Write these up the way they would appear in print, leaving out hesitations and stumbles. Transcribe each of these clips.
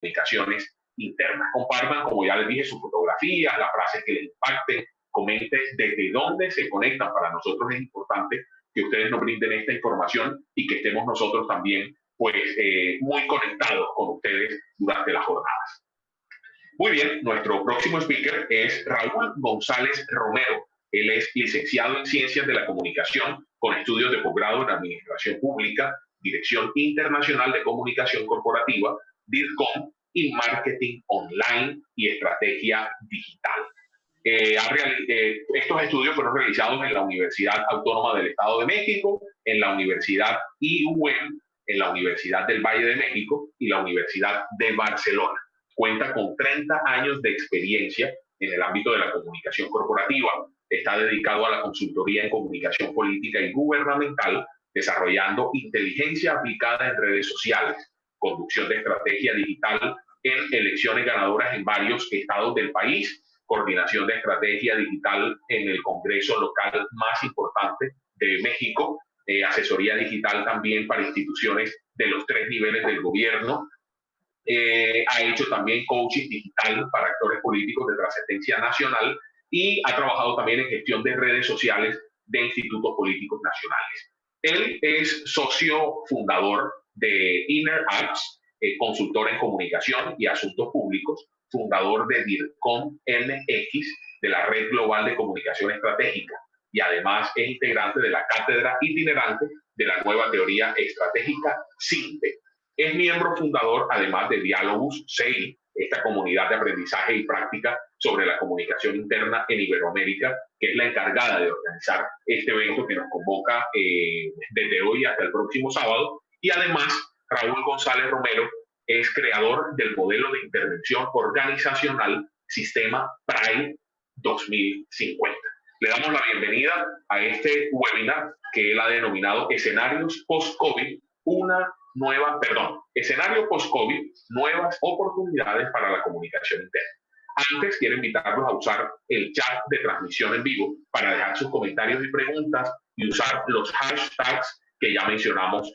comunicaciones internas. Compartan, como ya les dije, sus fotografías, las frases que les impacten, comenten desde dónde se conectan. Para nosotros es importante que ustedes nos brinden esta información y que estemos nosotros también pues muy conectados con ustedes durante las jornadas. Muy bien, nuestro próximo speaker es Raúl González Romero. Él es licenciado en Ciencias de la Comunicación con estudios de posgrado en Administración Pública, Dirección Internacional de Comunicación Corporativa, DIRCOM, y Marketing Online y Estrategia Digital. Estos estudios fueron realizados en la Universidad Autónoma del Estado de México, en la Universidad IUM, en la Universidad del Valle de México y la Universidad de Barcelona. Cuenta con 30 años de experiencia en el ámbito de la comunicación corporativa. Está dedicado a la consultoría en comunicación política y gubernamental, desarrollando inteligencia aplicada en redes sociales, conducción de estrategia digital en elecciones ganadoras en varios estados del país, coordinación de estrategia digital en el Congreso local más importante de México, asesoría digital también para instituciones de los 3 niveles del gobierno. Ha hecho también coaching digital para actores políticos de trascendencia nacional y ha trabajado también en gestión de redes sociales de institutos políticos nacionales. Él es socio fundador de Inner Arts, consultor en comunicación y asuntos públicos, fundador de DIRCOM MX, de la Red Global de Comunicación Estratégica, y además es integrante de la cátedra itinerante de la nueva teoría estratégica SINTE. Es miembro fundador, además de Dialogus CI, esta comunidad de aprendizaje y práctica sobre la comunicación interna en Iberoamérica, que es la encargada de organizar este evento que nos convoca desde hoy hasta el próximo sábado. Y además, Raúl González Romero es creador del modelo de intervención organizacional Sistema PRIME 2050. Le damos la bienvenida a este webinar que él ha denominado Escenarios Post-COVID, escenario post-COVID, nuevas oportunidades para la comunicación interna. Antes, quiero invitarlos a usar el chat de transmisión en vivo para dejar sus comentarios y preguntas y usar los hashtags que ya mencionamos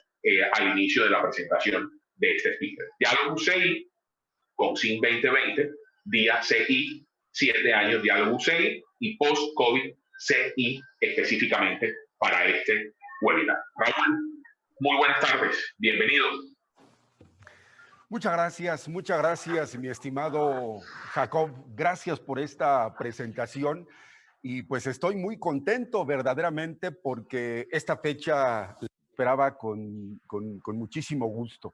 al inicio de la presentación de este speaker. Diálogo CI con SIN 2020, día CI, 7 años Diálogo CI y post-COVID CI específicamente para este webinar. Raúl, muy buenas tardes, bienvenido. Muchas gracias, mi estimado Jacob. Gracias por esta presentación y pues estoy muy contento verdaderamente porque esta fecha la esperaba con muchísimo gusto.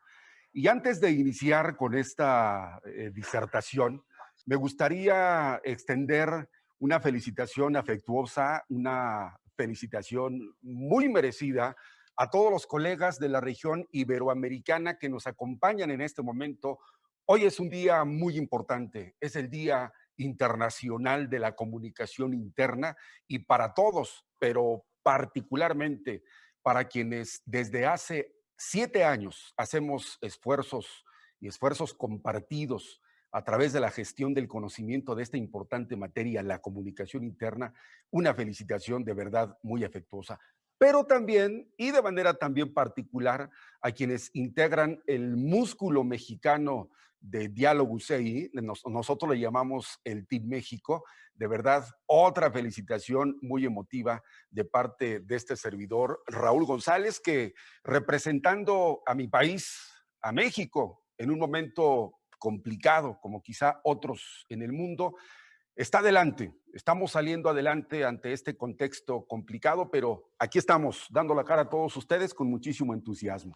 Y antes de iniciar con esta disertación, me gustaría extender una felicitación afectuosa, una felicitación muy merecida a todos los colegas de la región iberoamericana que nos acompañan en este momento. Hoy es un día muy importante, es el Día Internacional de la Comunicación Interna y para todos, pero particularmente para quienes desde hace 7 años hacemos esfuerzos compartidos a través de la gestión del conocimiento de esta importante materia, la comunicación interna, una felicitación de verdad muy afectuosa. Pero también, y de manera también particular, a quienes integran el músculo mexicano de Diálogo CI, nosotros le llamamos el Team México, de verdad, otra felicitación muy emotiva de parte de este servidor, Raúl González, que representando a mi país, a México, en un momento complicado, como quizá otros en el mundo, está adelante. Estamos saliendo adelante ante este contexto complicado, pero aquí estamos dando la cara a todos ustedes con muchísimo entusiasmo.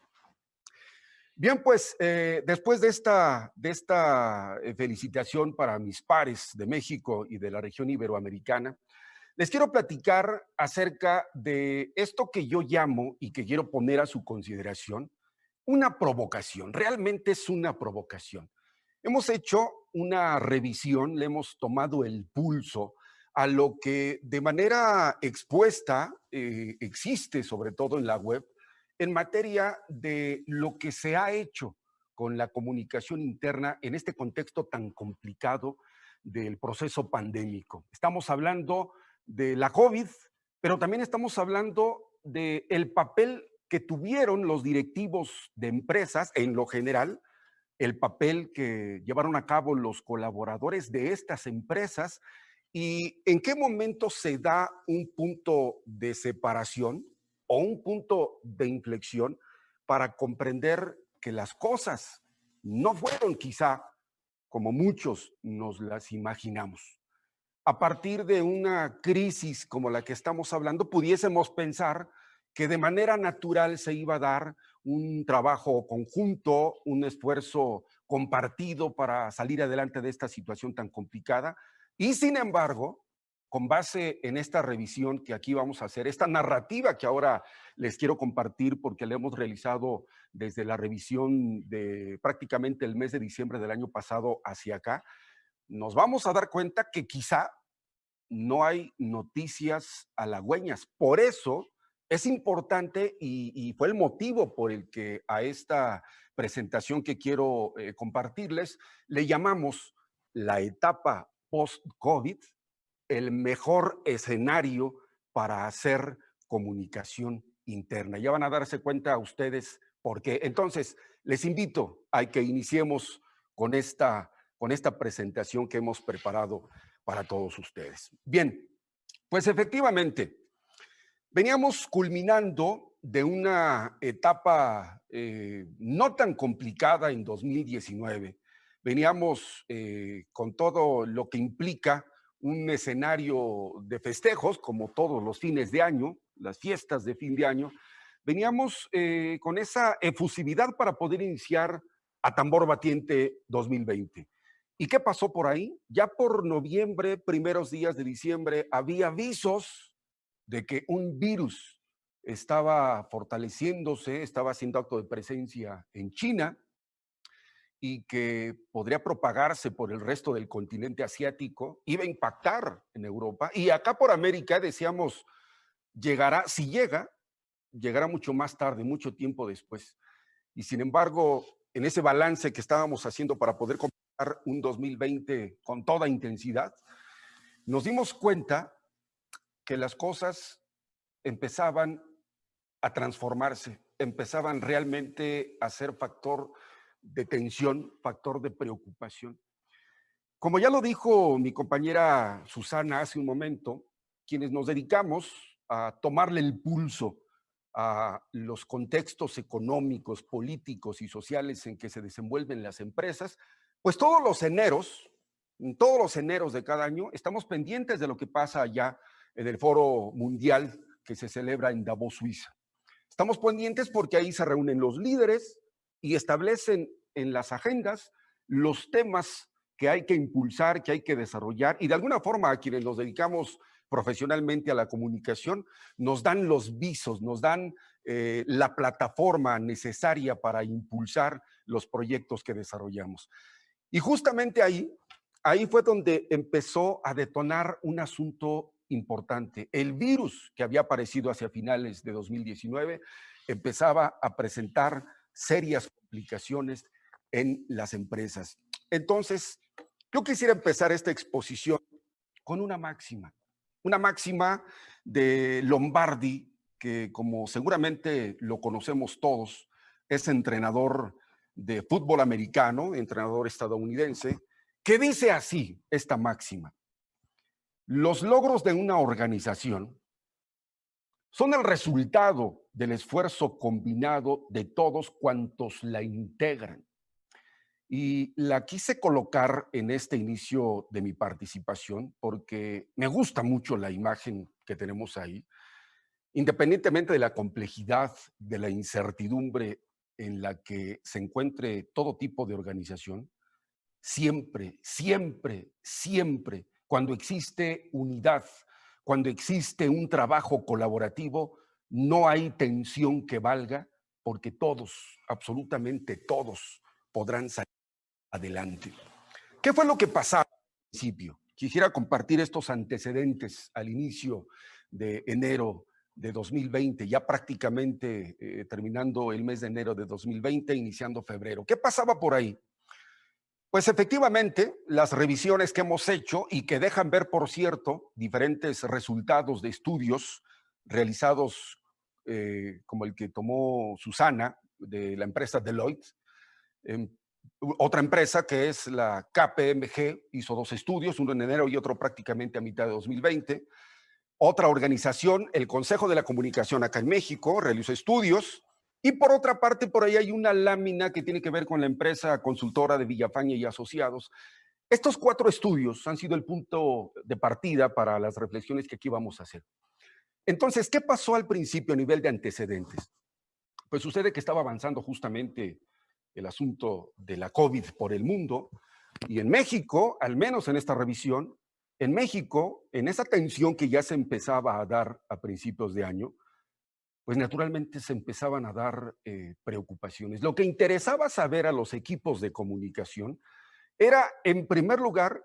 Bien, pues después de esta felicitación para mis pares de México y de la región iberoamericana, les quiero platicar acerca de esto que yo llamo y que quiero poner a su consideración, una provocación. Realmente es una provocación. Hemos hecho una revisión, le hemos tomado el pulso a lo que de manera expuesta existe, sobre todo en la web, en materia de lo que se ha hecho con la comunicación interna en este contexto tan complicado del proceso pandémico. Estamos hablando de la COVID, pero también estamos hablando del papel que tuvieron los directivos de empresas en lo general el papel que llevaron a cabo los colaboradores de estas empresas y en qué momento se da un punto de separación o un punto de inflexión para comprender que las cosas no fueron quizá como muchos nos las imaginamos. A partir de una crisis como la que estamos hablando, pudiésemos pensar que de manera natural se iba a dar un trabajo conjunto, un esfuerzo compartido para salir adelante de esta situación tan complicada. Y sin embargo, con base en esta revisión que aquí vamos a hacer, esta narrativa que ahora les quiero compartir porque la hemos realizado desde la revisión de prácticamente el mes de diciembre del año pasado hacia acá, nos vamos a dar cuenta que quizá no hay noticias halagüeñas. Por eso es importante y fue el motivo por el que a esta presentación que quiero compartirles le llamamos la etapa post-COVID, el mejor escenario para hacer comunicación interna. Ya van a darse cuenta ustedes por qué. Entonces, les invito a que iniciemos con esta presentación que hemos preparado para todos ustedes. Bien, pues efectivamente, veníamos culminando de una etapa no tan complicada en 2019. Veníamos con todo lo que implica un escenario de festejos, como todos los fines de año, las fiestas de fin de año. Veníamos con esa efusividad para poder iniciar a tambor batiente 2020. ¿Y qué pasó por ahí? Ya por noviembre, primeros días de diciembre, había avisos de que un virus estaba fortaleciéndose, estaba haciendo acto de presencia en China y que podría propagarse por el resto del continente asiático, iba a impactar en Europa. Y acá por América decíamos, llegará, si llega, llegará mucho más tarde, mucho tiempo después. Y sin embargo, en ese balance que estábamos haciendo para poder completar un 2020 con toda intensidad, nos dimos cuenta que las cosas empezaban a transformarse, empezaban realmente a ser factor de tensión, factor de preocupación. Como ya lo dijo mi compañera Susana hace un momento, quienes nos dedicamos a tomarle el pulso a los contextos económicos, políticos y sociales en que se desenvuelven las empresas, pues todos los eneros de cada año, estamos pendientes de lo que pasa allá en el Foro Mundial que se celebra en Davos, Suiza. Estamos pendientes porque ahí se reúnen los líderes y establecen en las agendas los temas que hay que impulsar, que hay que desarrollar, y de alguna forma a quienes nos dedicamos profesionalmente a la comunicación, nos dan los visos, nos dan la plataforma necesaria para impulsar los proyectos que desarrollamos. Y justamente ahí fue donde empezó a detonar un asunto importante. El virus que había aparecido hacia finales de 2019 empezaba a presentar serias complicaciones en las empresas. Entonces, yo quisiera empezar esta exposición con una máxima de Lombardi, que como seguramente lo conocemos todos, es entrenador de fútbol americano, entrenador estadounidense, que dice así esta máxima: los logros de una organización son el resultado del esfuerzo combinado de todos cuantos la integran. Y la quise colocar en este inicio de mi participación porque me gusta mucho la imagen que tenemos ahí, independientemente de la complejidad, de la incertidumbre en la que se encuentre todo tipo de organización. Siempre, siempre, siempre, cuando existe unidad, cuando existe un trabajo colaborativo, no hay tensión que valga, porque todos, absolutamente todos, podrán salir adelante. ¿Qué fue lo que pasaba al principio? Quisiera compartir estos antecedentes al inicio de enero de 2020, ya prácticamente terminando el mes de enero de 2020, iniciando febrero. ¿Qué pasaba por ahí? Pues efectivamente, las revisiones que hemos hecho y que dejan ver, por cierto, diferentes resultados de estudios realizados como el que tomó Susana de la empresa Deloitte, Otra empresa que es la KPMG hizo 2 estudios, uno en enero y otro prácticamente a mitad de 2020. Otra organización, el Consejo de la Comunicación acá en México, realizó estudios. Y por otra parte, por ahí hay una lámina que tiene que ver con la empresa consultora de Villafañe y Asociados. Estos 4 estudios han sido el punto de partida para las reflexiones que aquí vamos a hacer. Entonces, ¿qué pasó al principio a nivel de antecedentes? Pues sucede que estaba avanzando justamente el asunto de la COVID por el mundo y en México, al menos en esta revisión, en México, en esa tensión que ya se empezaba a dar a principios de año, pues naturalmente se empezaban a dar preocupaciones. Lo que interesaba saber a los equipos de comunicación era, en primer lugar,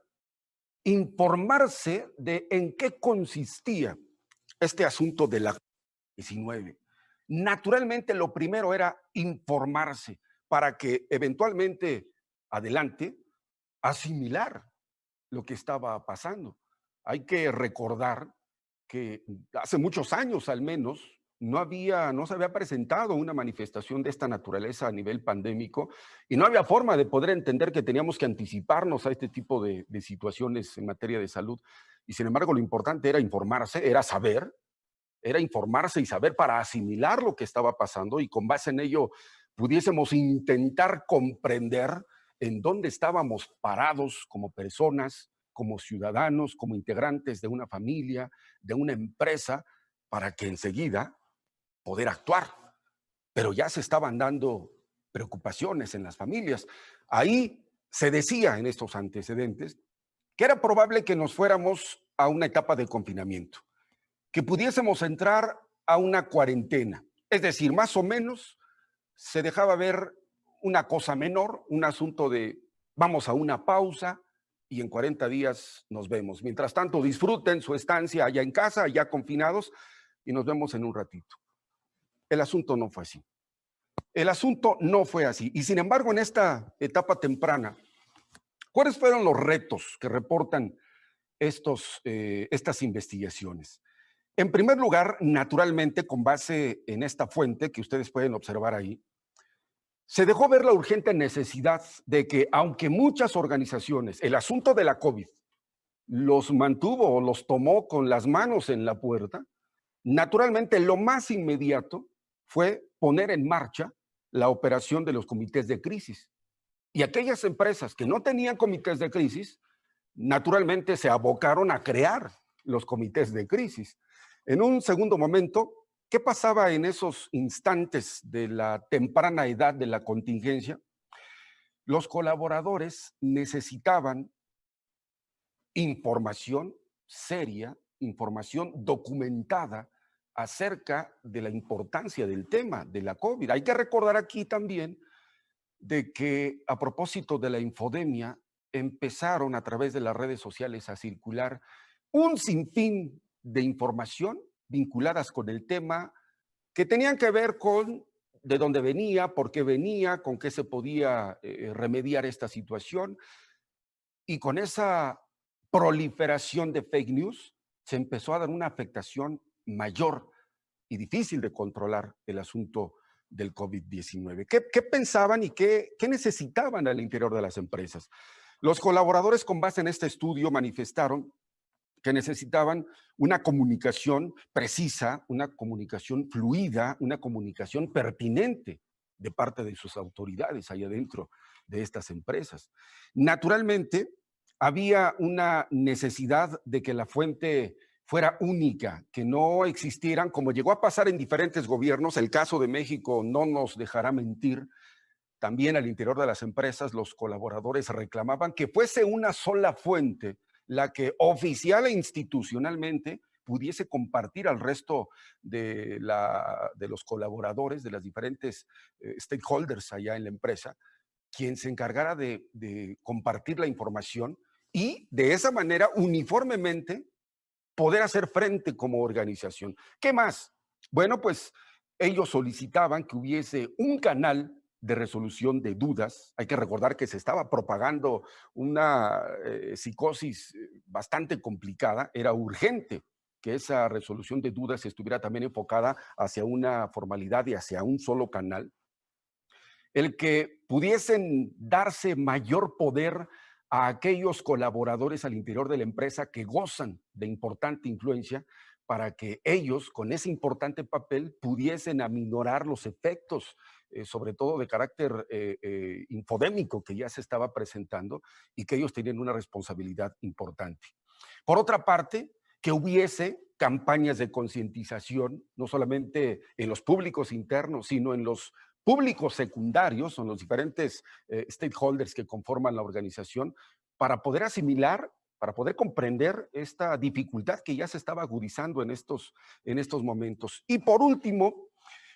informarse de en qué consistía este asunto de la COVID-19. Naturalmente, lo primero era informarse para que eventualmente adelante asimilar lo que estaba pasando. Hay que recordar que hace muchos años al menos no se había presentado una manifestación de esta naturaleza a nivel pandémico y no había forma de poder entender que teníamos que anticiparnos a este tipo de situaciones en materia de salud. Y sin embargo, lo importante era informarse, era saber, era informarse y saber para asimilar lo que estaba pasando y con base en ello pudiésemos intentar comprender en dónde estábamos parados como personas, como ciudadanos, como integrantes de una familia, de una empresa, para que enseguida poder actuar. Pero ya se estaban dando preocupaciones en las familias. Ahí se decía en estos antecedentes que era probable que nos fuéramos a una etapa de confinamiento, que pudiésemos entrar a una cuarentena. Es decir, más o menos se dejaba ver una cosa menor, un asunto de vamos a una pausa y en 40 días nos vemos. Mientras tanto, disfruten su estancia allá en casa, allá confinados, y nos vemos en un ratito. El asunto no fue así. El asunto no fue así. Y sin embargo, en esta etapa temprana, ¿cuáles fueron los retos que reportan estas investigaciones? En primer lugar, naturalmente, con base en esta fuente que ustedes pueden observar ahí, se dejó ver la urgente necesidad de que, aunque muchas organizaciones, el asunto de la COVID los mantuvo o los tomó con las manos en la puerta, naturalmente lo más inmediato fue poner en marcha la operación de los comités de crisis. Y aquellas empresas que no tenían comités de crisis, naturalmente se abocaron a crear los comités de crisis. En un segundo momento, ¿qué pasaba en esos instantes de la temprana edad de la contingencia? Los colaboradores necesitaban información seria, información documentada acerca de la importancia del tema de la COVID. Hay que recordar aquí también de que a propósito de la infodemia, empezaron a través de las redes sociales a circular un sinfín de información vinculadas con el tema que tenían que ver con de dónde venía, por qué venía, con qué se podía remediar esta situación. Y con esa proliferación de fake news se empezó a dar una afectación mayor y difícil de controlar el asunto del COVID-19. ¿Qué pensaban y qué necesitaban al interior de las empresas? Los colaboradores con base en este estudio manifestaron que necesitaban una comunicación precisa, una comunicación fluida, una comunicación pertinente de parte de sus autoridades allá dentro de estas empresas. Naturalmente, había una necesidad de que la fuente fuera única, que no existieran, como llegó a pasar en diferentes gobiernos, el caso de México no nos dejará mentir, también al interior de las empresas los colaboradores reclamaban que fuese una sola fuente la que oficial e institucionalmente pudiese compartir al resto de los colaboradores, de las diferentes stakeholders allá en la empresa, quien se encargara de compartir la información y de esa manera uniformemente poder hacer frente como organización. ¿Qué más? Bueno, pues ellos solicitaban que hubiese un canal de resolución de dudas. Hay que recordar que se estaba propagando una psicosis bastante complicada. Era urgente que esa resolución de dudas estuviera también enfocada hacia una formalidad y hacia un solo canal. el que pudiesen darse mayor poder a aquellos colaboradores al interior de la empresa que gozan de importante influencia para que ellos, con ese importante papel, pudiesen aminorar los efectos, sobre todo de carácter infodémico que ya se estaba presentando y que ellos tenían una responsabilidad importante. Por otra parte, que hubiese campañas de concientización, no solamente en los públicos internos, sino en los públicos secundarios, son los diferentes stakeholders que conforman la organización, para poder asimilar, para poder comprender esta dificultad que ya se estaba agudizando en estos momentos. Y por último,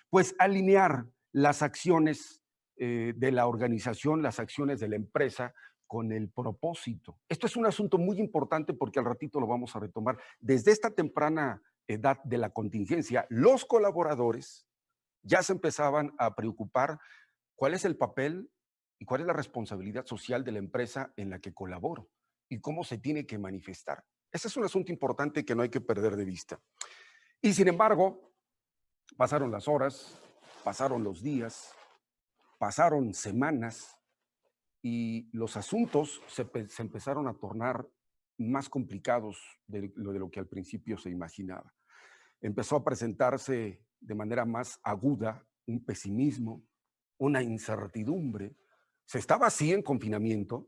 pues alinear las acciones de la organización, las acciones de la empresa con el propósito. Esto es un asunto muy importante porque al ratito lo vamos a retomar. Desde esta temprana edad de la contingencia, los colaboradores ya se empezaban a preocupar cuál es el papel y cuál es la responsabilidad social de la empresa en la que colaboro y cómo se tiene que manifestar. Ese es un asunto importante que no hay que perder de vista. Y sin embargo, pasaron las horas, pasaron los días, pasaron semanas y los asuntos se empezaron a tornar más complicados de lo que al principio se imaginaba. Empezó a presentarse de manera más aguda un pesimismo, una incertidumbre. Se estaba así en confinamiento,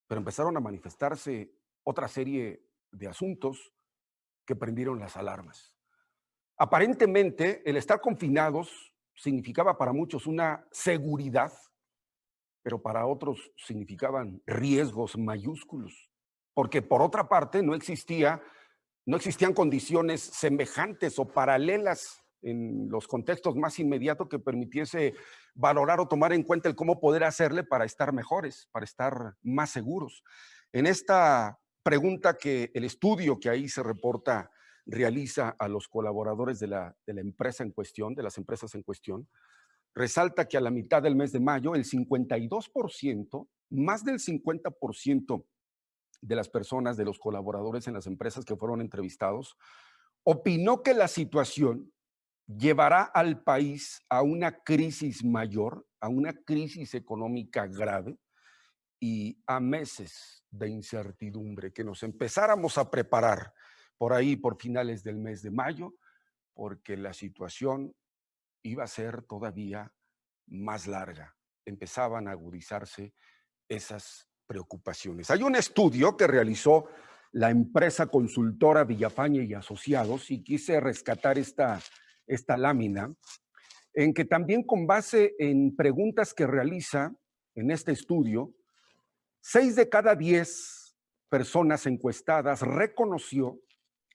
pero empezaron a manifestarse otra serie de asuntos que prendieron las alarmas. Aparentemente, el estar confinados significaba para muchos una seguridad, pero para otros significaban riesgos mayúsculos, porque por otra parte no existían condiciones semejantes o paralelas en los contextos más inmediatos que permitiese valorar o tomar en cuenta el cómo poder hacerle para estar mejores, para estar más seguros. En esta pregunta que el estudio que ahí se reporta realiza a los colaboradores de la empresa en cuestión, de las empresas en cuestión, resalta que a la mitad del mes de mayo, el 52%, más del 50% de las personas, de los colaboradores en las empresas que fueron entrevistados, opinó que la situación llevará al país a una crisis mayor, a una crisis económica grave y a meses de incertidumbre, que nos empezáramos a preparar por ahí, por finales del mes de mayo, porque la situación iba a ser todavía más larga. Empezaban a agudizarse esas preocupaciones. Hay un estudio que realizó la empresa consultora Villafañe y Asociados y quise rescatar esta lámina en que también con base en preguntas que realiza en este estudio, 6 de cada 10 personas encuestadas reconoció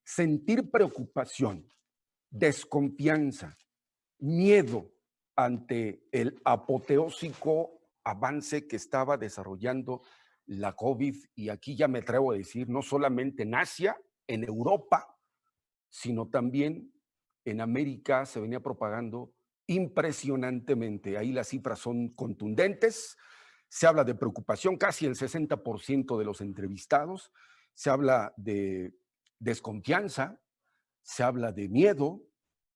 sentir preocupación, desconfianza, miedo ante el apoteósico avance que estaba desarrollando la COVID, y aquí ya me atrevo a decir, no solamente en Asia, en Europa, sino también en América se venía propagando impresionantemente. Ahí las cifras son contundentes, se habla de preocupación, casi el 60% de los entrevistados, se habla de desconfianza, se habla de miedo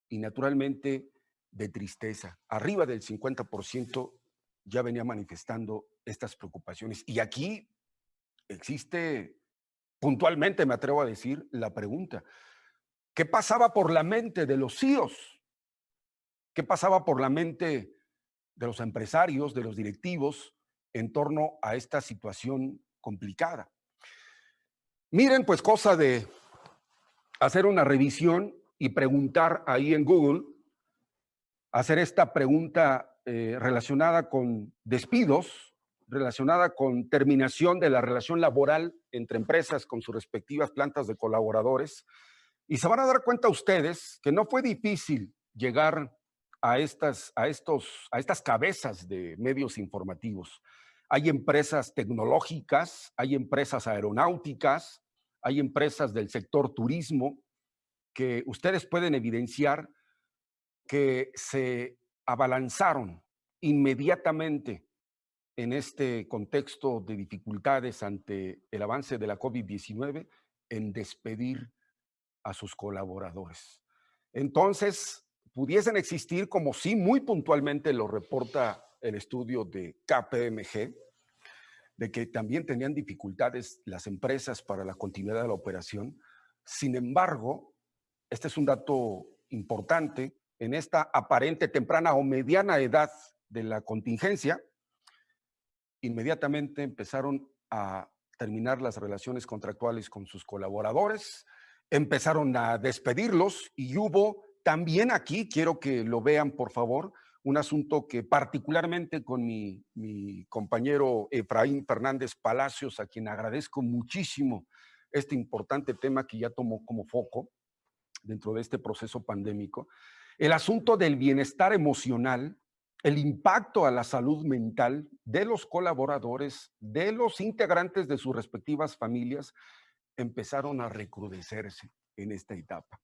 y naturalmente de tristeza. Arriba del 50% ya venía manifestando estas preocupaciones. Y aquí existe puntualmente, me atrevo a decir, la pregunta: ¿qué pasaba por la mente de los CEOs? ¿Qué pasaba por la mente de los empresarios, de los directivos en torno a esta situación complicada? Miren, pues cosa de hacer una revisión y preguntar ahí en Google, hacer esta pregunta relacionada con despidos, relacionada con terminación de la relación laboral entre empresas con sus respectivas plantas de colaboradores, y se van a dar cuenta ustedes que no fue difícil llegar a estas cabezas de medios informativos. Hay empresas tecnológicas, hay empresas aeronáuticas, hay empresas del sector turismo que ustedes pueden evidenciar que se abalanzaron inmediatamente en este contexto de dificultades ante el avance de la COVID-19 en despedir a sus colaboradores. Entonces, pudiesen existir, como sí muy puntualmente lo reporta el estudio de KPMG, de que también tenían dificultades las empresas para la continuidad de la operación. Sin embargo, este es un dato importante, en esta aparente temprana o mediana edad de la contingencia, inmediatamente empezaron a terminar las relaciones contractuales con sus colaboradores, empezaron a despedirlos y hubo también aquí, quiero que lo vean por favor, un asunto que particularmente con mi compañero Efraín Fernández Palacios, a quien agradezco muchísimo este importante tema que ya tomó como foco dentro de este proceso pandémico, el asunto del bienestar emocional, el impacto a la salud mental de los colaboradores, de los integrantes de sus respectivas familias, empezaron a recrudecerse en esta etapa.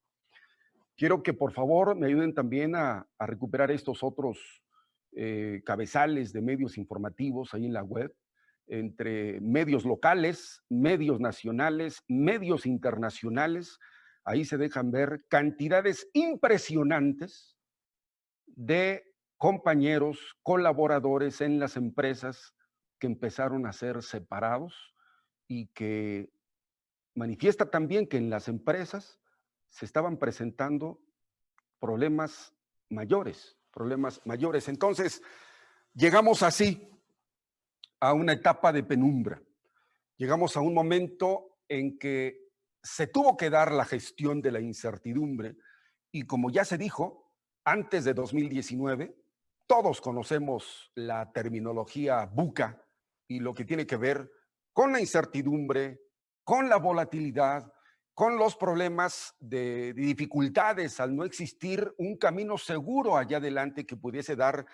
Quiero que por favor me ayuden también a recuperar estos otros cabezales de medios informativos ahí en la web, entre medios locales, medios nacionales, medios internacionales. Ahí se dejan ver cantidades impresionantes de compañeros, colaboradores en las empresas que empezaron a ser separados y que manifiesta también que en las empresas se estaban presentando problemas mayores, problemas mayores. Entonces, llegamos así a una etapa de penumbra. Llegamos a un momento en que se tuvo que dar la gestión de la incertidumbre y como ya se dijo, antes de 2019, todos conocemos la terminología VUCA y lo que tiene que ver con la incertidumbre, con la volatilidad, con los problemas de dificultades al no existir un camino seguro allá adelante que pudiese dar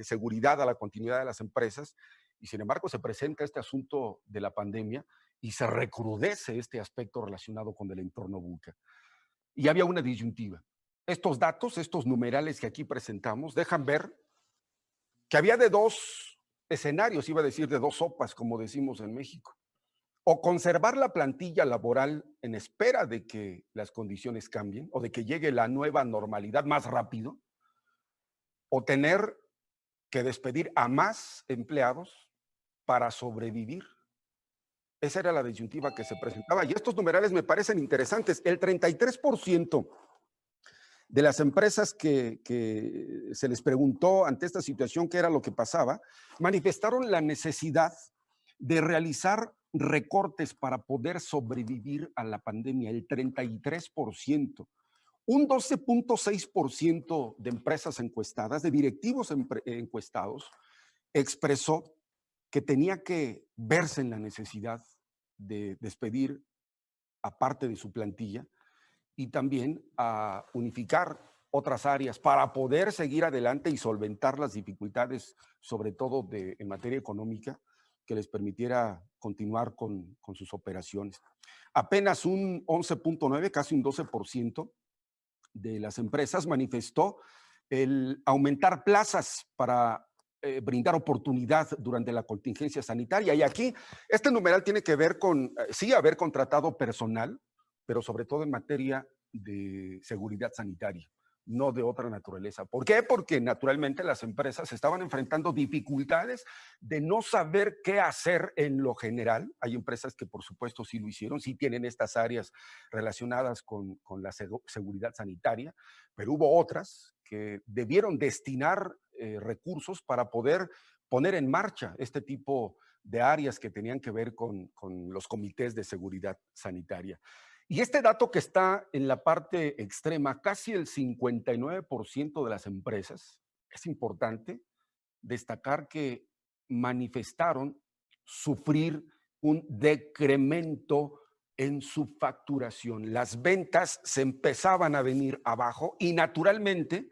seguridad a la continuidad de las empresas. Y sin embargo se presenta este asunto de la pandemia y se recrudece este aspecto relacionado con el entorno VUCA. Y había una disyuntiva. Estos datos, estos numerales que aquí presentamos, dejan ver que había de dos escenarios, iba a decir de dos sopas, como decimos en México. O conservar la plantilla laboral en espera de que las condiciones cambien o de que llegue la nueva normalidad más rápido, o tener que despedir a más empleados para sobrevivir. Esa era la disyuntiva que se presentaba y estos numerales me parecen interesantes. El 33% de las empresas que se les preguntó ante esta situación qué era lo que pasaba, manifestaron la necesidad de realizar recortes para poder sobrevivir a la pandemia, el 33%. Un 12.6% de empresas encuestadas, de directivos encuestados, expresó que tenía que verse en la necesidad de despedir a parte de su plantilla y también a unificar otras áreas para poder seguir adelante y solventar las dificultades, sobre todo en materia económica, que les permitiera continuar con sus operaciones. Apenas un 11.9, casi un 12% de las empresas manifestó el aumentar plazas para brindar oportunidad durante la contingencia sanitaria. Y aquí este numeral tiene que ver con, sí, haber contratado personal, pero sobre todo en materia de seguridad sanitaria, no de otra naturaleza. ¿Por qué? Porque naturalmente las empresas estaban enfrentando dificultades de no saber qué hacer en lo general. Hay empresas que por supuesto sí lo hicieron, sí tienen estas áreas relacionadas con la seguridad sanitaria, pero hubo otras que debieron destinar recursos para poder poner en marcha este tipo de áreas que tenían que ver con los comités de seguridad sanitaria. Y este dato que está en la parte extrema, casi el 59% de las empresas, es importante destacar que manifestaron sufrir un decremento en su facturación. Las ventas se empezaban a venir abajo y naturalmente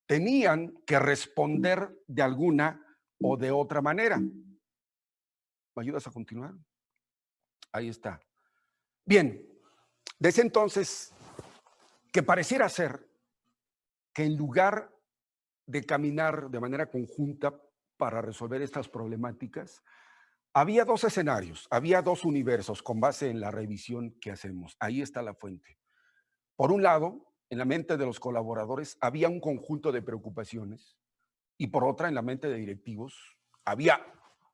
tenían que responder de alguna o de otra manera. ¿Me ayudas a continuar? Ahí está. Bien, desde entonces, que pareciera ser que en lugar de caminar de manera conjunta para resolver estas problemáticas, había dos escenarios, había dos universos con base en la revisión que hacemos. Ahí está la fuente. Por un lado, en la mente de los colaboradores había un conjunto de preocupaciones y por otra, en la mente de directivos, había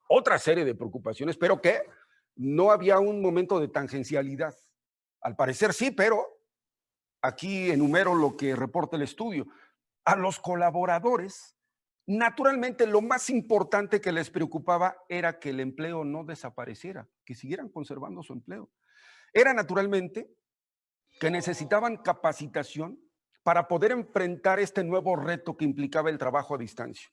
otra serie de preocupaciones, pero que no había un momento de tangencialidad. Al parecer sí, pero aquí enumero lo que reporta el estudio. A los colaboradores, naturalmente, lo más importante que les preocupaba era que el empleo no desapareciera, que siguieran conservando su empleo. Era naturalmente que necesitaban capacitación para poder enfrentar este nuevo reto que implicaba el trabajo a distancia.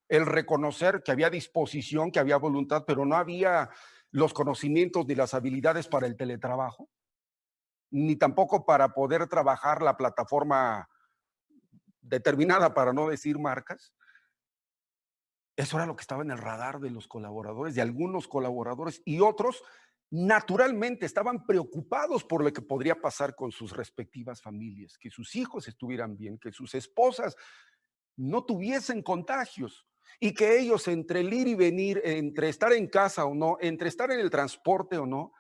El reconocer que había disposición, que había voluntad, pero no había los conocimientos ni las habilidades para el teletrabajo, ni tampoco para poder trabajar la plataforma determinada, para no decir marcas. Eso era lo que estaba en el radar de los colaboradores, de algunos colaboradores, y otros naturalmente estaban preocupados por lo que podría pasar con sus respectivas familias, que sus hijos estuvieran bien, que sus esposas no tuviesen contagios y que ellos, entre el ir y venir, entre estar en casa o no, entre estar en el transporte o no,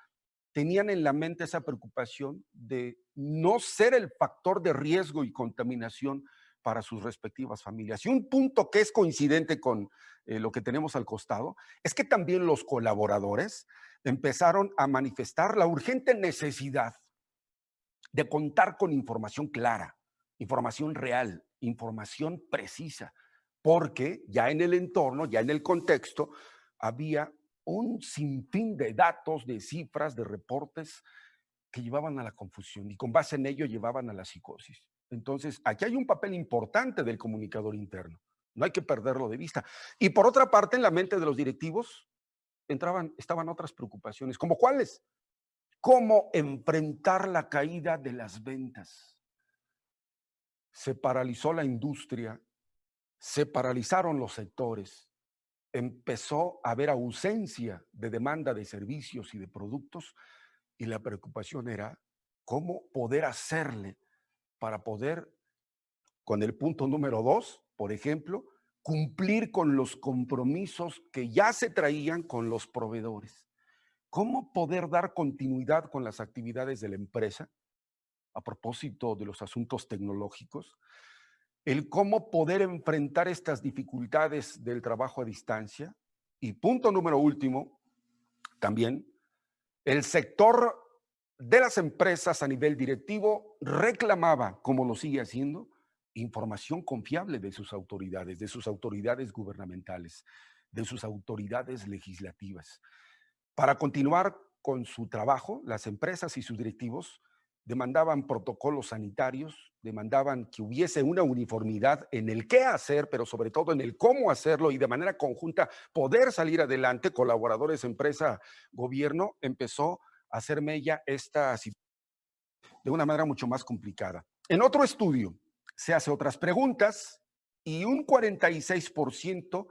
tenían en la mente esa preocupación de no ser el factor de riesgo y contaminación para sus respectivas familias. Y un punto que es coincidente con lo que tenemos al costado es que también los colaboradores empezaron a manifestar la urgente necesidad de contar con información clara, información real, información precisa, porque ya en el entorno, ya en el contexto, había un sinfín de datos, de cifras, de reportes que llevaban a la confusión y con base en ello llevaban a la psicosis. Entonces, aquí hay un papel importante del comunicador interno. No hay que perderlo de vista. Y por otra parte, en la mente de los directivos estaban otras preocupaciones, como cuáles. ¿Cómo enfrentar la caída de las ventas? Se paralizó la industria, se paralizaron los sectores, empezó a haber ausencia de demanda de servicios y de productos y la preocupación era cómo poder hacerle para poder, con el punto número 2, por ejemplo, cumplir con los compromisos que ya se traían con los proveedores. ¿Cómo poder dar continuidad con las actividades de la empresa a propósito de los asuntos tecnológicos? El cómo poder enfrentar estas dificultades del trabajo a distancia. Y punto número último, también, el sector de las empresas a nivel directivo reclamaba, como lo sigue haciendo, información confiable de sus autoridades gubernamentales, de sus autoridades legislativas. Para continuar con su trabajo, las empresas y sus directivos demandaban protocolos sanitarios, demandaban que hubiese una uniformidad en el qué hacer, pero sobre todo en el cómo hacerlo y de manera conjunta poder salir adelante. Colaboradores, empresa, gobierno, empezó a hacer mella esta situación de una manera mucho más complicada. En otro estudio se hace otras preguntas y un 46%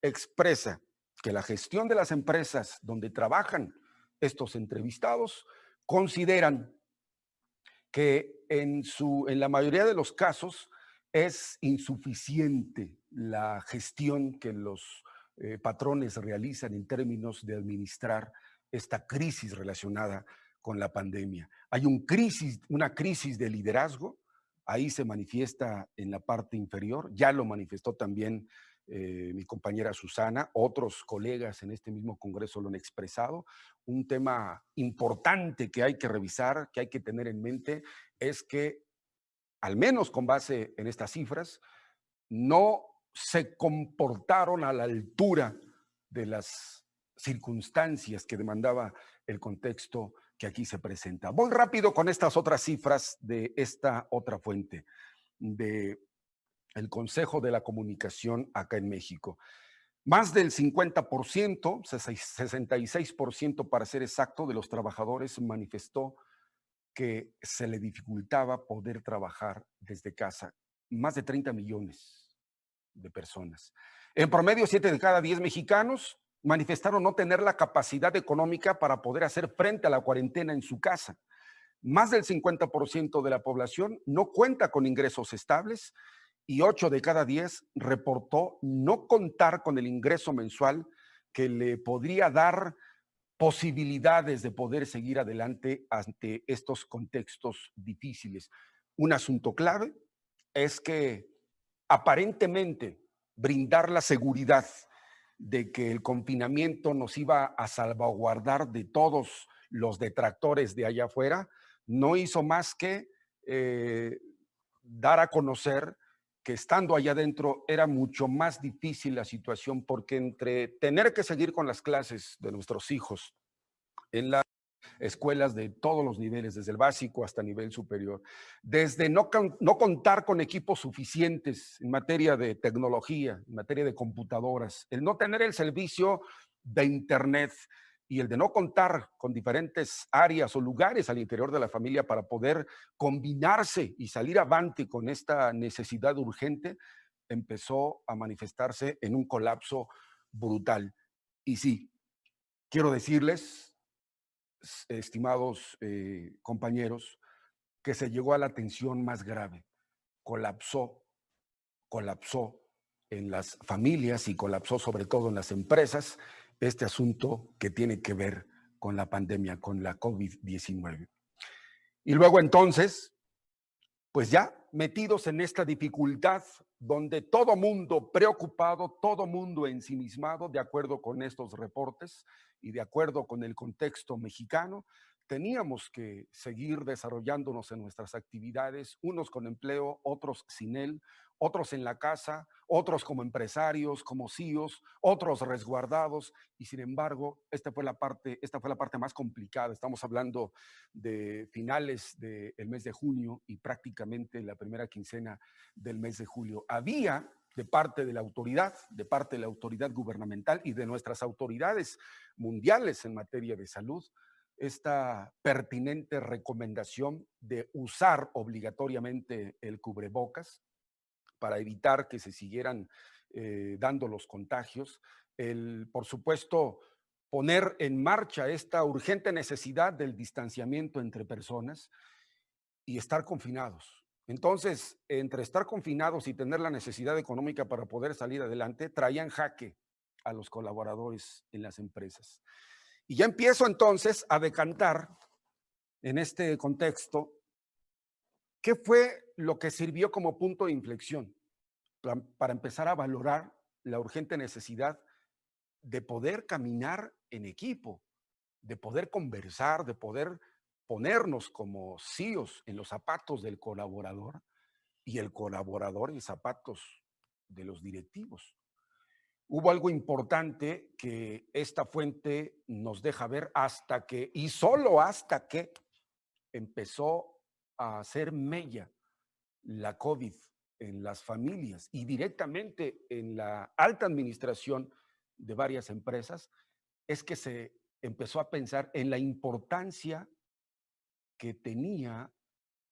expresa que la gestión de las empresas donde trabajan estos entrevistados consideran que en la mayoría de los casos es insuficiente la gestión que los patrones realizan en términos de administrar esta crisis relacionada con la pandemia. Hay una crisis de liderazgo, ahí se manifiesta en la parte inferior, ya lo manifestó también mi compañera Susana, otros colegas en este mismo congreso lo han expresado. Un tema importante que hay que revisar, que hay que tener en mente, es que, al menos con base en estas cifras, no se comportaron a la altura de las circunstancias que demandaba el contexto que aquí se presenta. Voy rápido con estas otras cifras de esta otra fuente, de el Consejo de la Comunicación acá en México. Más del 50%, 66% para ser exacto, de los trabajadores manifestó que se le dificultaba poder trabajar desde casa. Más de 30 millones de personas. En promedio, 7 de cada 10 mexicanos manifestaron no tener la capacidad económica para poder hacer frente a la cuarentena en su casa. Más del 50% de la población no cuenta con ingresos estables y 8 de cada 10 reportó no contar con el ingreso mensual que le podría dar posibilidades de poder seguir adelante ante estos contextos difíciles. Un asunto clave es que aparentemente brindar la seguridad de que el confinamiento nos iba a salvaguardar de todos los detractores de allá afuera, no hizo más que dar a conocer que estando allá adentro era mucho más difícil la situación, porque entre tener que seguir con las clases de nuestros hijos en las escuelas de todos los niveles, desde el básico hasta nivel superior, desde no contar con equipos suficientes en materia de tecnología, en materia de computadoras, el no tener el servicio de Internet y el de no contar con diferentes áreas o lugares al interior de la familia para poder combinarse y salir avante con esta necesidad urgente, empezó a manifestarse en un colapso brutal. Y sí, quiero decirles, estimados compañeros, que se llegó a la tensión más grave. Colapsó, colapsó en las familias y colapsó sobre todo en las empresas este asunto que tiene que ver con la pandemia, con la COVID-19. Y luego entonces, pues ya metidos en esta dificultad donde todo mundo preocupado, todo mundo ensimismado, de acuerdo con estos reportes y de acuerdo con el contexto mexicano, teníamos que seguir desarrollándonos en nuestras actividades, unos con empleo, otros sin él, otros en la casa, otros como empresarios, como CEOs, otros resguardados, y sin embargo, esta fue la parte más complicada. Estamos hablando de finales del mes de junio y prácticamente la primera quincena del mes de julio. Había de parte de la autoridad gubernamental y de nuestras autoridades mundiales en materia de salud, esta pertinente recomendación de usar obligatoriamente el cubrebocas para evitar que se siguieran dando los contagios. Por supuesto, poner en marcha esta urgente necesidad del distanciamiento entre personas y estar confinados. Entonces, entre estar confinados y tener la necesidad económica para poder salir adelante, traían jaque a los colaboradores en las empresas. Y ya empiezo entonces a decantar en este contexto qué fue lo que sirvió como punto de inflexión para empezar a valorar la urgente necesidad de poder caminar en equipo, de poder conversar, de poder ponernos como CEOs en los zapatos del colaborador y el colaborador en zapatos de los directivos. Hubo algo importante que esta fuente nos deja ver hasta que, y solo hasta que, empezó a hacer mella la COVID en las familias y directamente en la alta administración de varias empresas, es que se empezó a pensar en la importancia que tenía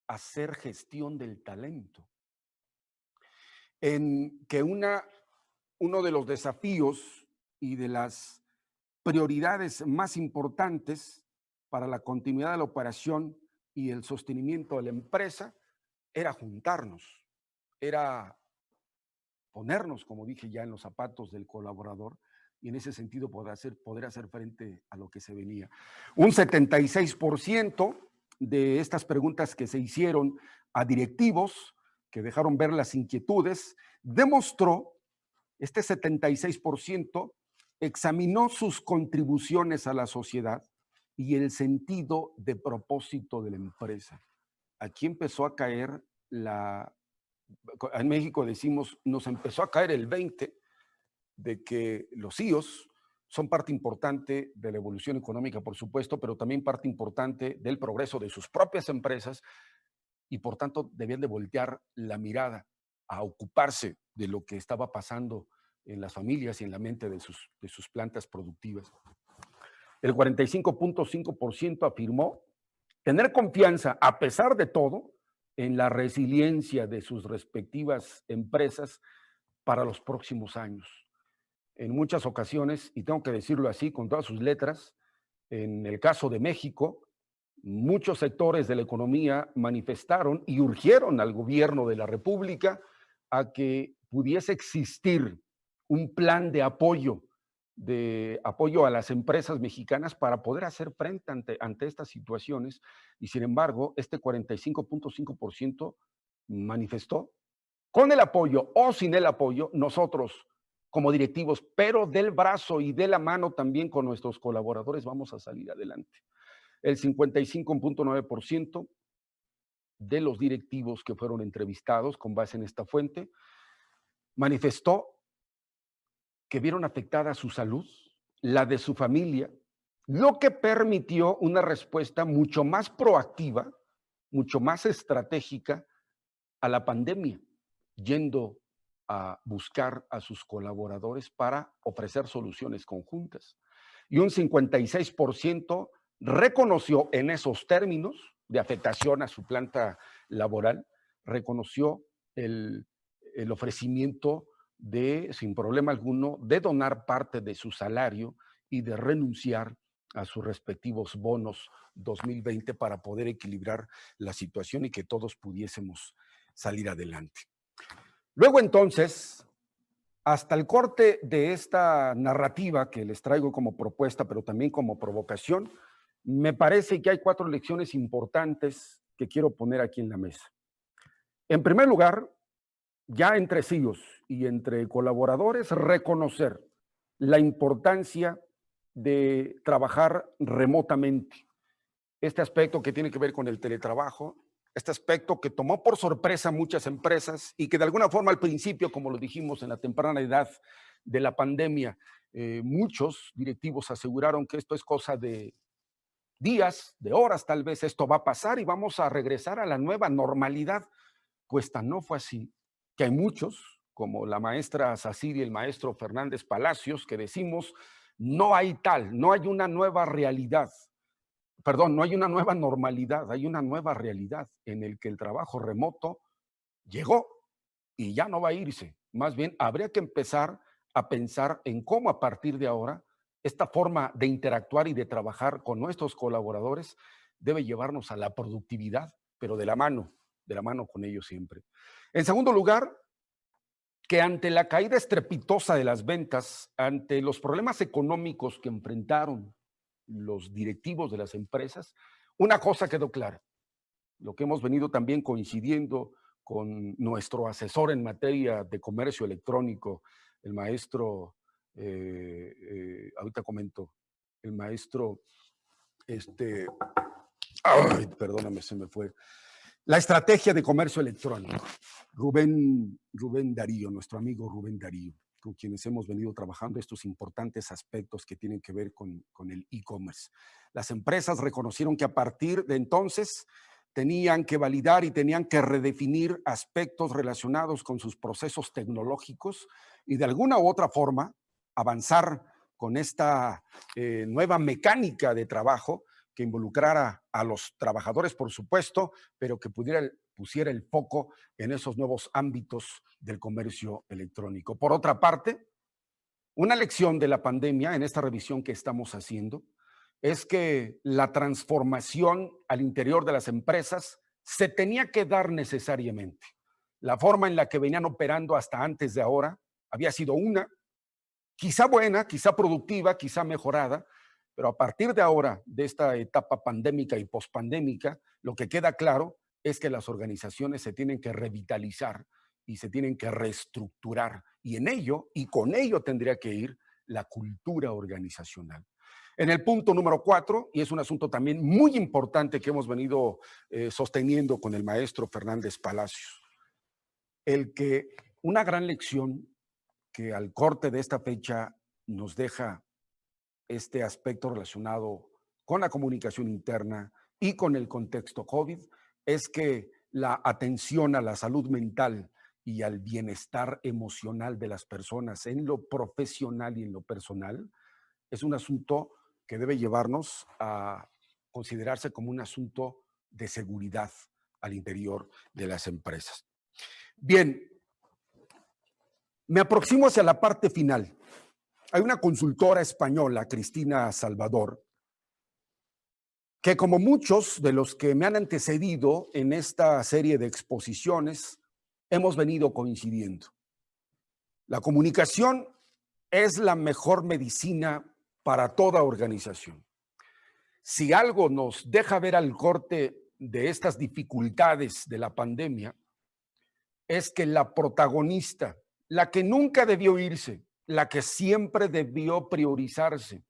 hacer gestión del talento, en que uno de los desafíos y de las prioridades más importantes para la continuidad de la operación y el sostenimiento de la empresa era juntarnos, era ponernos, como dije ya, en los zapatos del colaborador y en ese sentido poder hacer frente a lo que se venía. Un 76% de estas preguntas que se hicieron a directivos que dejaron ver las inquietudes, demostró, este 76% examinó sus contribuciones a la sociedad y el sentido de propósito de la empresa. Aquí empezó a caer en México decimos, nos empezó a caer el 20 de que los CEOs son parte importante de la evolución económica, por supuesto, pero también parte importante del progreso de sus propias empresas y por tanto debían de voltear la mirada a ocuparse de lo que estaba pasando en las familias y en la mente de sus plantas productivas. El 45.5% afirmó tener confianza, a pesar de todo, en la resiliencia de sus respectivas empresas para los próximos años. En muchas ocasiones, y tengo que decirlo así con todas sus letras, en el caso de México, muchos sectores de la economía manifestaron y urgieron al gobierno de la República a que pudiese existir un plan de apoyo a las empresas mexicanas para poder hacer frente ante estas situaciones. Y sin embargo, este 45.5% manifestó Con el apoyo o sin el apoyo, nosotros como directivos, pero del brazo y de la mano también con nuestros colaboradores, vamos a salir adelante. El 55.9% de los directivos que fueron entrevistados con base en esta fuente manifestó que vieron afectada su salud, la de su familia, lo que permitió una respuesta mucho más proactiva, mucho más estratégica a la pandemia, yendo a buscar a sus colaboradores para ofrecer soluciones conjuntas. Y un 56% reconoció en esos términos de afectación a su planta laboral, reconoció el ofrecimiento de, sin problema alguno, de donar parte de su salario y de renunciar a sus respectivos bonos 2020 para poder equilibrar la situación y que todos pudiésemos salir adelante. Luego entonces, hasta el corte de esta narrativa que les traigo como propuesta, pero también como provocación, me parece que hay 4 lecciones importantes que quiero poner aquí en la mesa. En primer lugar, ya entre CEOs y entre colaboradores, reconocer la importancia de trabajar remotamente. Este aspecto que tiene que ver con el teletrabajo, este aspecto que tomó por sorpresa muchas empresas y que de alguna forma al principio, como lo dijimos en la temprana edad de la pandemia, muchos directivos aseguraron que esto es cosa de días, de horas tal vez, esto va a pasar y vamos a regresar a la nueva normalidad. Pues tan no fue así, que hay muchos, como la maestra Sacir y el maestro Fernández Palacios, que decimos, no hay tal, no hay una nueva realidad. Perdón, no hay una nueva normalidad, hay una nueva realidad en el que el trabajo remoto llegó y ya no va a irse. Más bien, habría que empezar a pensar en cómo a partir de ahora esta forma de interactuar y de trabajar con nuestros colaboradores debe llevarnos a la productividad, pero de la mano con ellos siempre. En segundo lugar, que ante la caída estrepitosa de las ventas, ante los problemas económicos que enfrentaron los directivos de las empresas, una cosa quedó clara, lo que hemos venido también coincidiendo con nuestro asesor en materia de comercio electrónico, el maestro, ahorita comento, el maestro, perdóname, se me fue, la estrategia de comercio electrónico, Rubén Darío, nuestro amigo Rubén Darío, con quienes hemos venido trabajando estos importantes aspectos que tienen que ver con el e-commerce. Las empresas reconocieron que a partir de entonces tenían que validar y tenían que redefinir aspectos relacionados con sus procesos tecnológicos y de alguna u otra forma avanzar con esta nueva mecánica de trabajo que involucrara a los trabajadores, por supuesto, pero que pusiera el foco en esos nuevos ámbitos del comercio electrónico. Por otra parte, una lección de la pandemia en esta revisión que estamos haciendo es que la transformación al interior de las empresas se tenía que dar necesariamente. La forma en la que venían operando hasta antes de ahora había sido una, quizá buena, quizá productiva, quizá mejorada, pero a partir de ahora, de esta etapa pandémica y pospandémica, lo que queda claro es que las organizaciones se tienen que revitalizar y se tienen que reestructurar. Y en ello, y con ello tendría que ir la cultura organizacional. En el punto número 4, y es un asunto también muy importante que hemos venido sosteniendo con el maestro Fernández Palacios, el que una gran lección que al corte de esta fecha nos deja este aspecto relacionado con la comunicación interna y con el contexto COVID es que la atención a la salud mental y al bienestar emocional de las personas en lo profesional y en lo personal es un asunto que debe llevarnos a considerarse como un asunto de seguridad al interior de las empresas. Bien, me aproximo hacia la parte final. Hay una consultora española, Cristina Salvador, que como muchos de los que me han antecedido en esta serie de exposiciones, hemos venido coincidiendo. La comunicación es la mejor medicina para toda organización. Si algo nos deja ver al corte de estas dificultades de la pandemia, es que la protagonista, la que nunca debió irse, la que siempre debió priorizarse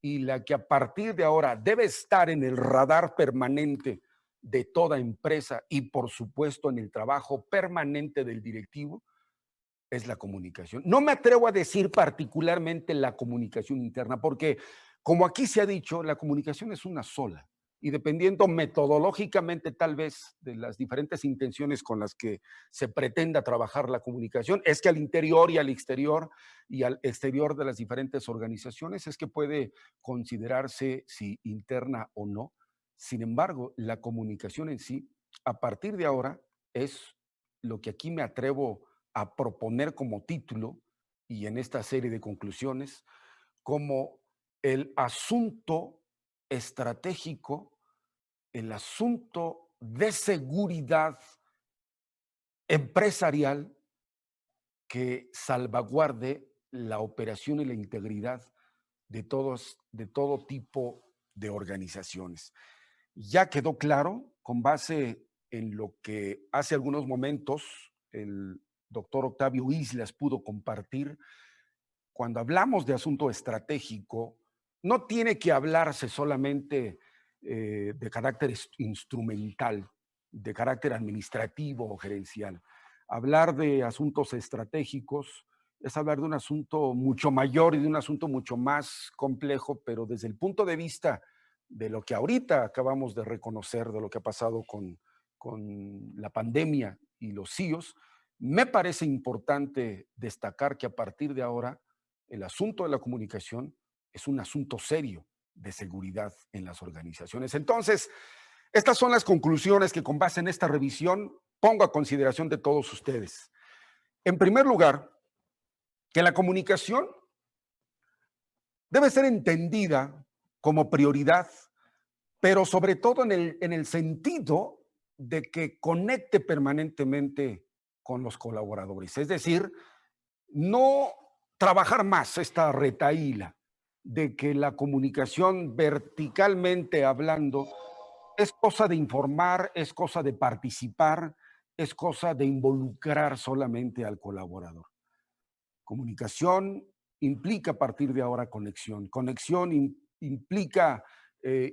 y la que a partir de ahora debe estar en el radar permanente de toda empresa y por supuesto en el trabajo permanente del directivo, es la comunicación. No me atrevo a decir particularmente la comunicación interna, porque como aquí se ha dicho, la comunicación es una sola. Y dependiendo metodológicamente tal vez de las diferentes intenciones con las que se pretenda trabajar la comunicación, es que al interior y al exterior de las diferentes organizaciones es que puede considerarse si interna o no. Sin embargo, la comunicación en sí, a partir de ahora, es lo que aquí me atrevo a proponer como título y en esta serie de conclusiones como el asunto estratégico, el asunto de seguridad empresarial que salvaguarde la operación y la integridad de todo tipo de organizaciones. Ya quedó claro, con base en lo que hace algunos momentos el doctor Octavio Islas pudo compartir, cuando hablamos de asunto estratégico, no tiene que hablarse solamente de carácter instrumental, de carácter administrativo o gerencial. Hablar de asuntos estratégicos es hablar de un asunto mucho mayor y de un asunto mucho más complejo, pero desde el punto de vista de lo que ahorita acabamos de reconocer, de lo que ha pasado con la pandemia y los CIOs, me parece importante destacar que a partir de ahora el asunto de la comunicación es un asunto serio de seguridad en las organizaciones. Entonces, estas son las conclusiones que con base en esta revisión pongo a consideración de todos ustedes. En primer lugar, que la comunicación debe ser entendida como prioridad, pero sobre todo en el sentido de que conecte permanentemente con los colaboradores. Es decir, no trabajar más esta retahíla de que la comunicación verticalmente hablando es cosa de informar, es cosa de participar, es cosa de involucrar solamente al colaborador. Comunicación implica a partir de ahora conexión. Conexión implica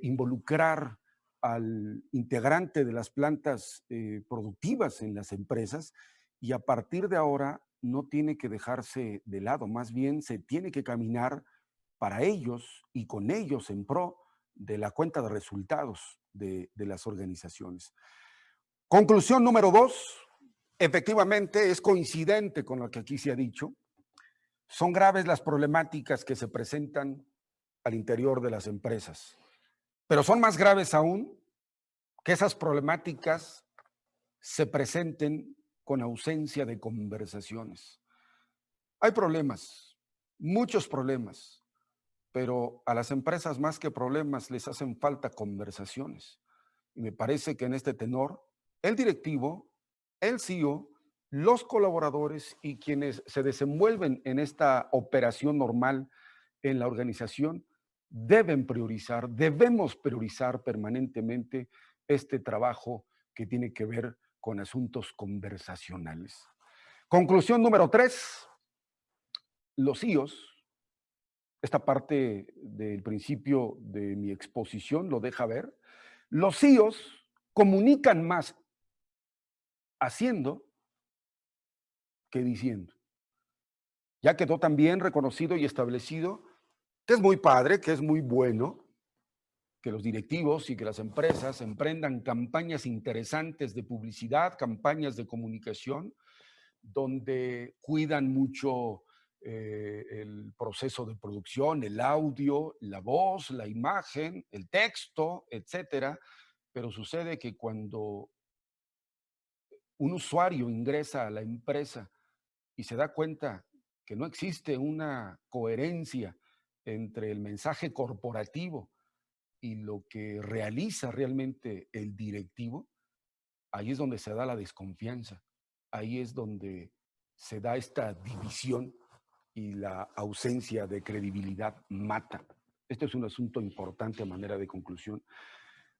involucrar al integrante de las plantas productivas en las empresas y a partir de ahora no tiene que dejarse de lado, más bien se tiene que caminar para ellos y con ellos en pro de la cuenta de resultados de las organizaciones. Conclusión número 2, efectivamente es coincidente con lo que aquí se ha dicho. Son graves las problemáticas que se presentan al interior de las empresas, pero son más graves aún que esas problemáticas se presenten con ausencia de conversaciones. Hay problemas, muchos problemas, pero a las empresas más que problemas les hacen falta conversaciones. Y me parece que en este tenor, el directivo, el CEO, los colaboradores y quienes se desenvuelven en esta operación normal en la organización debemos priorizar permanentemente este trabajo que tiene que ver con asuntos conversacionales. Conclusión número 3, los CEOs, esta parte del principio de mi exposición lo deja ver, los CEOs comunican más haciendo que diciendo. Ya quedó también reconocido y establecido que es muy padre, que es muy bueno que los directivos y que las empresas emprendan campañas interesantes de publicidad, campañas de comunicación, donde cuidan mucho el proceso de producción, el audio, la voz, la imagen, el texto, etcétera. Pero sucede que cuando un usuario ingresa a la empresa y se da cuenta que no existe una coherencia entre el mensaje corporativo y lo que realiza realmente el directivo, ahí es donde se da la desconfianza, ahí es donde se da esta división y la ausencia de credibilidad mata. Este es un asunto importante a manera de conclusión.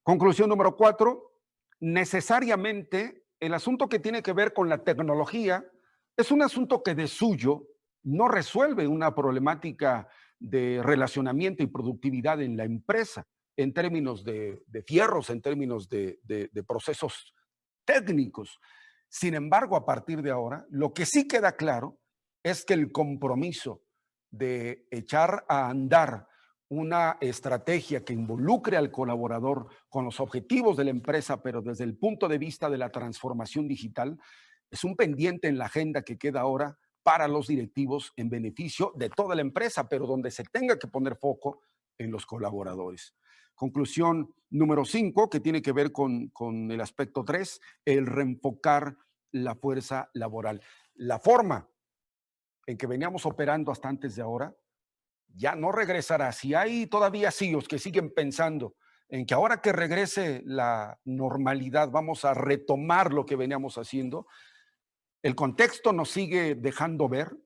Conclusión número 4, necesariamente el asunto que tiene que ver con la tecnología es un asunto que de suyo no resuelve una problemática de relacionamiento y productividad en la empresa, en términos de fierros, en términos de procesos técnicos. Sin embargo, a partir de ahora, lo que sí queda claro es que el compromiso de echar a andar una estrategia que involucre al colaborador con los objetivos de la empresa, pero desde el punto de vista de la transformación digital, es un pendiente en la agenda que queda ahora para los directivos en beneficio de toda la empresa, pero donde se tenga que poner foco en los colaboradores. Conclusión número 5, que tiene que ver con el aspecto 3, el reenfocar la fuerza laboral. La forma en que veníamos operando hasta antes de ahora ya no regresará. Si hay todavía CEOs que siguen pensando en que ahora que regrese la normalidad vamos a retomar lo que veníamos haciendo, el contexto nos sigue dejando ver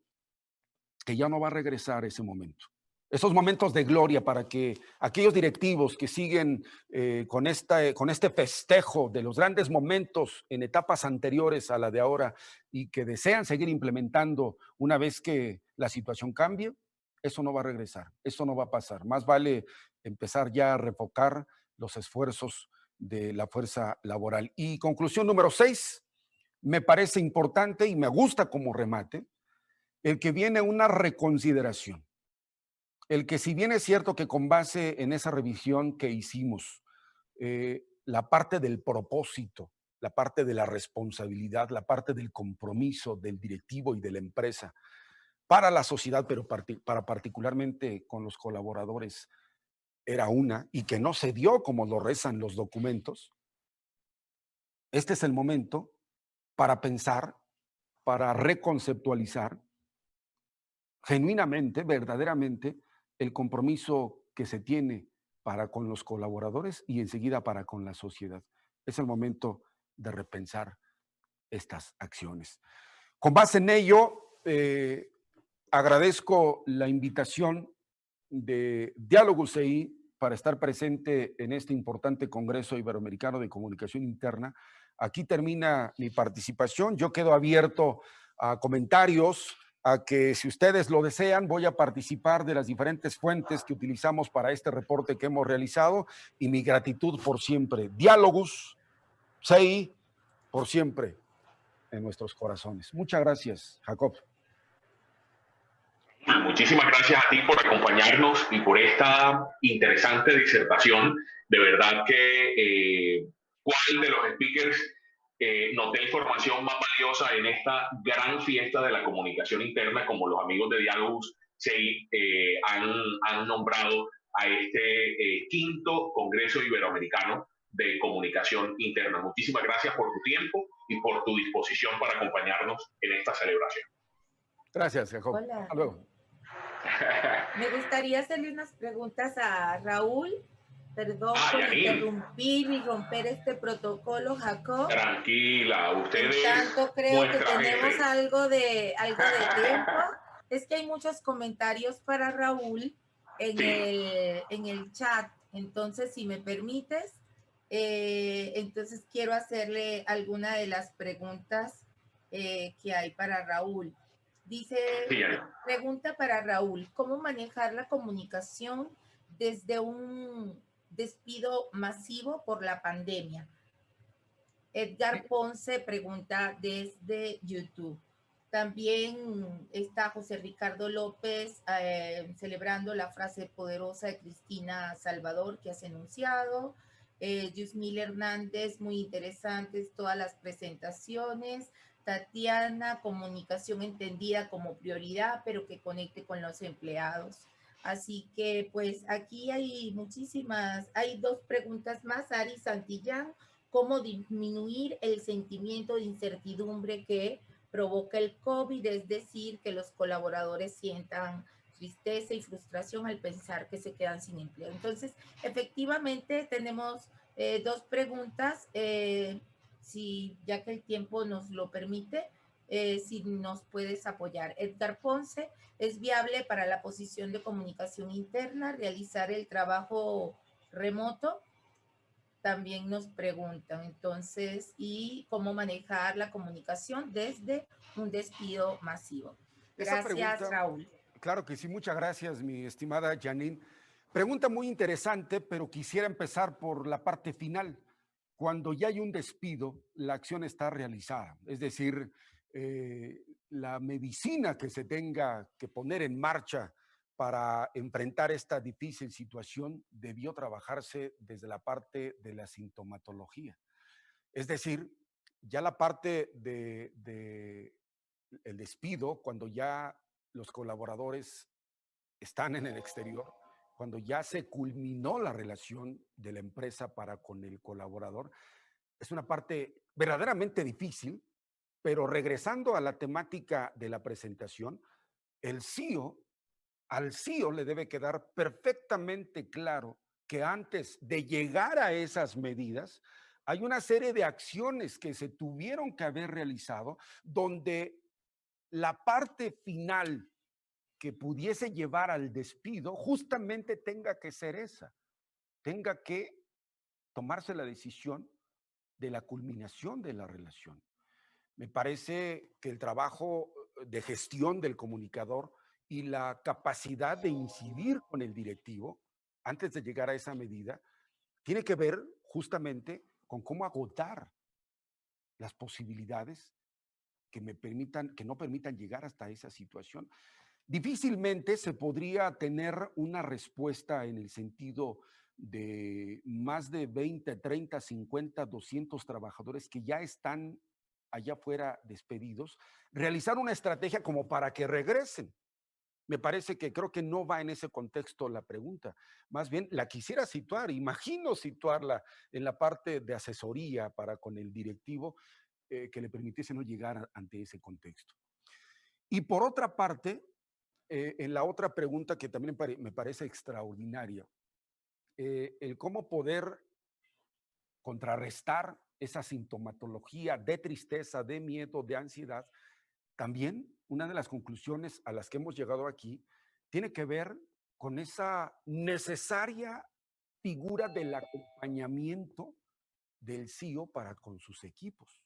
que ya no va a regresar ese momento. Esos momentos de gloria para que aquellos directivos que siguen con este festejo de los grandes momentos en etapas anteriores a la de ahora y que desean seguir implementando una vez que la situación cambie, eso no va a regresar, eso no va a pasar. Más vale empezar ya a refocar los esfuerzos de la fuerza laboral. Y conclusión número 6, me parece importante y me gusta como remate, el que viene una reconsideración. El que si bien es cierto que con base en esa revisión que hicimos, la parte del propósito, la parte de la responsabilidad, la parte del compromiso del directivo y de la empresa para la sociedad, pero para particularmente con los colaboradores, era una y que no se dio como lo rezan los documentos, este es el momento para pensar, para reconceptualizar genuinamente, verdaderamente, el compromiso que se tiene para con los colaboradores y enseguida para con la sociedad. Es el momento de repensar estas acciones. Con base en ello, agradezco la invitación de Diálogo CI para estar presente en este importante Congreso Iberoamericano de Comunicación Interna. Aquí termina mi participación. Yo quedo abierto a comentarios, a que si ustedes lo desean, voy a participar de las diferentes fuentes que utilizamos para este reporte que hemos realizado y mi gratitud por siempre. Diálogos, CI, por siempre en nuestros corazones. Muchas gracias, Jacob. Muchísimas gracias a ti por acompañarnos y por esta interesante disertación. De verdad que cuál de los speakers nos dé información más valiosa en esta gran fiesta de la comunicación interna, como los amigos de Diálogos CI han nombrado a este quinto Congreso Iberoamericano de Comunicación Interna. Muchísimas gracias por tu tiempo y por tu disposición para acompañarnos en esta celebración. Gracias, Jacob. Hola. Hasta luego. Me gustaría hacerle unas preguntas a Raúl. Perdón por interrumpir y romper este protocolo, Jacob. Tranquila, ustedes. En tanto creo que tenemos algo de tiempo. Es que hay muchos comentarios para Raúl en el chat. Entonces, si me permites, entonces quiero hacerle alguna de las preguntas que hay para Raúl. Dice, pregunta para Raúl, ¿cómo manejar la comunicación desde un despido masivo por la pandemia? Edgar Ponce pregunta desde YouTube. También está José Ricardo López celebrando la frase poderosa de Cristina Salvador que has enunciado. Yusmil Hernández, muy interesantes todas las presentaciones. Tatiana, comunicación entendida como prioridad, pero que conecte con los empleados. Así que pues aquí hay hay dos preguntas más. Ari Santillán, ¿cómo disminuir el sentimiento de incertidumbre que provoca el COVID? Es decir, que los colaboradores sientan tristeza y frustración al pensar que se quedan sin empleo. Entonces, efectivamente, tenemos dos preguntas, si ya que el tiempo nos lo permite, si nos puedes apoyar. Edgar Ponce, ¿es viable para la posición de comunicación interna realizar el trabajo remoto? también nos preguntan. Entonces, y cómo manejar la comunicación desde un despido masivo. Esa Gracias, pregunta, Raúl. claro que sí, muchas gracias, mi estimada Janine. Pregunta muy interesante, pero quisiera empezar por la parte final. Cuando ya hay un despido, la acción está realizada. Es decir, la medicina que se tenga que poner en marcha para enfrentar esta difícil situación debió trabajarse desde la parte de la sintomatología. Es decir, ya la parte de el despido, cuando ya los colaboradores están en el exterior, cuando ya se culminó la relación de la empresa para con el colaborador, es una parte verdaderamente difícil, pero regresando a la temática de la presentación, el CEO, al CEO le debe quedar perfectamente claro que antes de llegar a esas medidas, hay una serie de acciones que se tuvieron que haber realizado donde la parte final que pudiese llevar al despido justamente tenga que ser esa, tenga que tomarse la decisión de la culminación de la relación. Me parece que el trabajo de gestión del comunicador y la capacidad de incidir con el directivo antes de llegar a esa medida tiene que ver justamente con cómo agotar las posibilidades que no permitan llegar hasta esa situación. Difícilmente se podría tener una respuesta en el sentido de más de 20, 30, 50, 200 trabajadores que ya están allá afuera despedidos, realizar una estrategia como para que regresen. Me parece que creo que no va en ese contexto la pregunta. Más bien la quisiera situar, imagino situarla en la parte de asesoría para con el directivo que le permitiese no llegar ante ese contexto. Y por otra parte, en la otra pregunta que también me parece extraordinaria, el cómo poder contrarrestar esa sintomatología de tristeza, de miedo, de ansiedad. También una de las conclusiones a las que hemos llegado aquí tiene que ver con esa necesaria figura del acompañamiento del CEO para con sus equipos.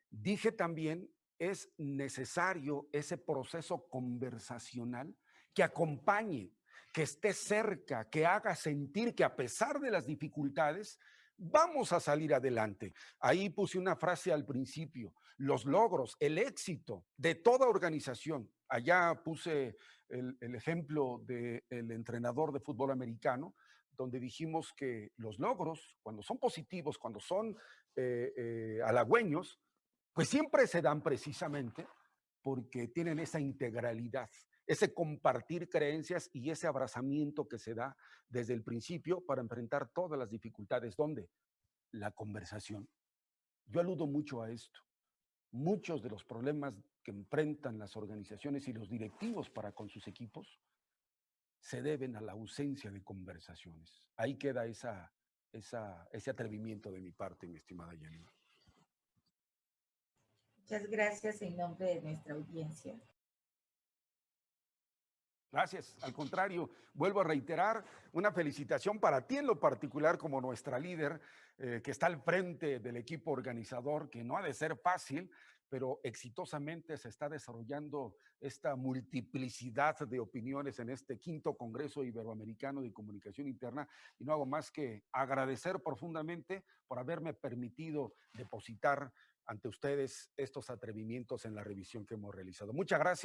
Dije también, es necesario ese proceso conversacional que acompañe, que esté cerca, que haga sentir que a pesar de las dificultades, vamos a salir adelante. Ahí puse una frase al principio, los logros, el éxito de toda organización. Allá puse el ejemplo del entrenador de fútbol americano, donde dijimos que los logros, cuando son positivos, cuando son halagüeños, pues siempre se dan precisamente porque tienen esa integralidad, ese compartir creencias y ese abrazamiento que se da desde el principio para enfrentar todas las dificultades. ¿Dónde? La conversación. Yo aludo mucho a esto. Muchos de los problemas que enfrentan las organizaciones y los directivos para con sus equipos se deben a la ausencia de conversaciones. Ahí queda ese atrevimiento de mi parte, mi estimada Yanina. Muchas gracias en nombre de nuestra audiencia. Gracias, al contrario, vuelvo a reiterar una felicitación para ti en lo particular como nuestra líder, que está al frente del equipo organizador, que no ha de ser fácil, pero exitosamente se está desarrollando esta multiplicidad de opiniones en este 5º Congreso Iberoamericano de Comunicación Interna, y no hago más que agradecer profundamente por haberme permitido depositar ante ustedes estos atrevimientos en la revisión que hemos realizado. Muchas gracias.